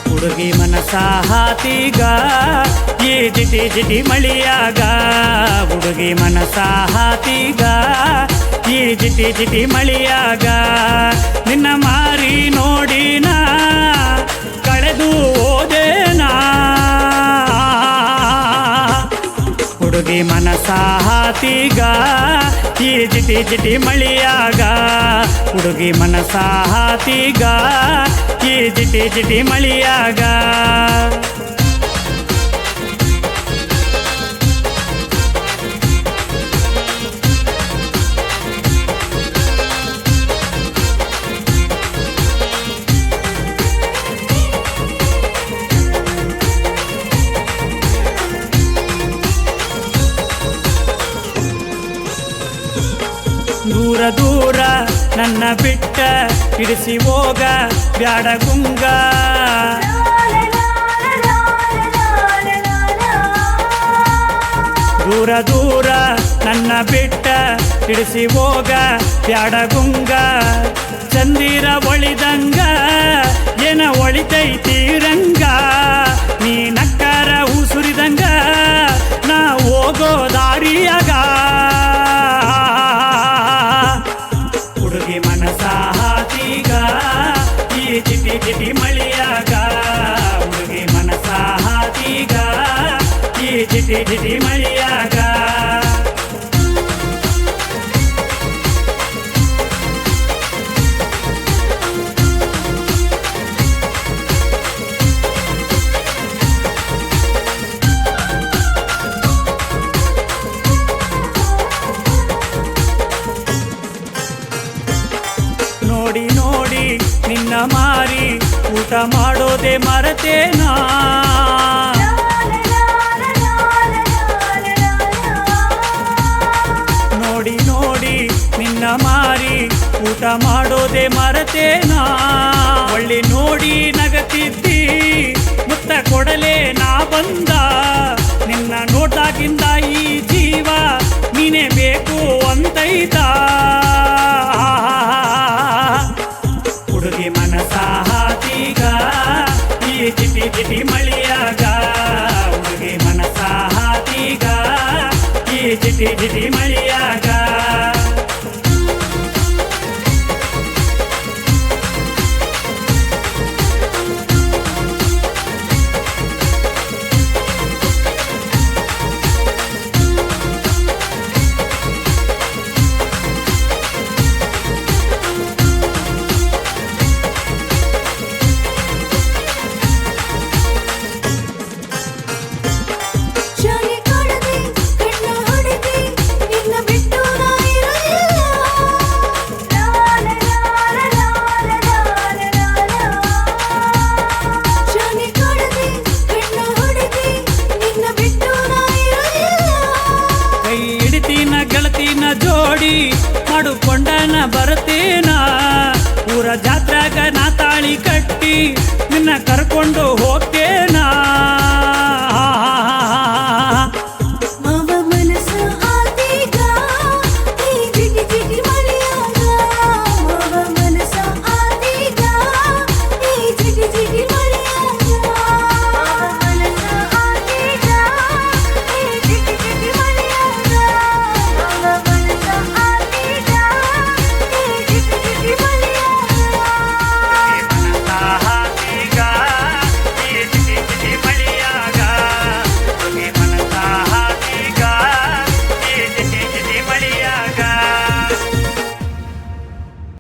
ಹುಡುಗಿ ಮನಸ ಹಾತೀಗ ಈ ಜಿಟಿ ಜಿಟಿ ಮಳಿಯಾಗ ಹುಡುಗಿ ಮನಸ ಹಾತೀಗ ಈ ಜಿಟಿ ಜಿಟಿ ಮಳಿಯಾಗ ನಿನ್ನ ಮಾರಿ ನೋಡಿನ ಕಳೆದು ಹೋದೇನಾ ಹುಡುಗಿ ಮನಸ ಹಾತೀಗ ಈ ಜಿಟಿ ಜಿಟಿ ಮಳಿಯಾಗ ಹುಡುಗಿ ಮನಸ ಹಾತೀಗ ಈ ಜಿಟಿ ಜಿಟಿ ಮಳಿಯಾಗ ದೂರ ದೂರ ನನ್ನ ಬಿಟ್ಟ ಹಿಡಿಸಿ ಹೋಗ ಬ್ಯಾಡ ಗುಂಗ ದೂರ ದೂರ ನನ್ನ ಬಿಟ್ಟ ಹಿಡಿಸಿ ಹೋಗ ಬ್ಯಾಡ ಗುಂಗ ಚಂದಿರ ಒಳಿದಂಗ ಏನ ಒಳಿತೈತಿ ರಂಗ ನೀ ನಕ್ಕರ ಉಸುರಿದಂಗ ನಾ ಹೋಗೋ ದಾರಿಯಾಗ ಹುಡುಗಿ ಮನಸ ಹಾತೀಗ ಈ ಜಿಟಿ ಜಿಟಿ ಮಳಿಯಾಗ ಹುಡುಗಿ ಮನಸ ಹಾತೀಗ ಈ ಜಿಟಿ ಜಿಟಿ ಮಳಿಯಾಗ ನೋಡಿ ನೋಡಿ ನಿನ್ನ ಮಾರಿ ಊಟ ಮಾಡೋದೆ ಮರೆತೇನಾ ನೋಡಿ ನೋಡಿ ನಿನ್ನ ಮಾರಿ ಊಟ ಮಾಡೋದೆ ಮರೆತೇನಾ ಒಳ್ಳೆ ನೋಡಿ ನಗತಿದ್ದಿ ಮುತ್ತ ಕೊಡಲೇ ನಾ ಬಂದ ನಿನ್ನ ನೋಡ್ದಾಗಿಂದ ಈ ಜೀವ ನೀನೇ ಬೇಕು ಅಂತೈತ ಹುಡುಗಿ ಮನಸ ಹಾತೀಗ ಈ ಜಿಟಿ ಜಿಟಿ ಮಳಿಯಾಗ ಹುಡುಗಿ ಮನಸ ಹಾತೀಗ ಈ ಜಿಟಿ ಜಿಟಿ ಮಳಿಯಾಗ ಗೆಳತಿನ ಜೋಡಿ ಮಾಡುಕೊಂಡನ ಬರತೇನ ಊರ ಜಾತ್ರಾಗ ನಾ ತಾಳಿ ಕಟ್ಟಿ ನಿನ್ನ ಕರ್ಕೊಂಡು ಹೋಗ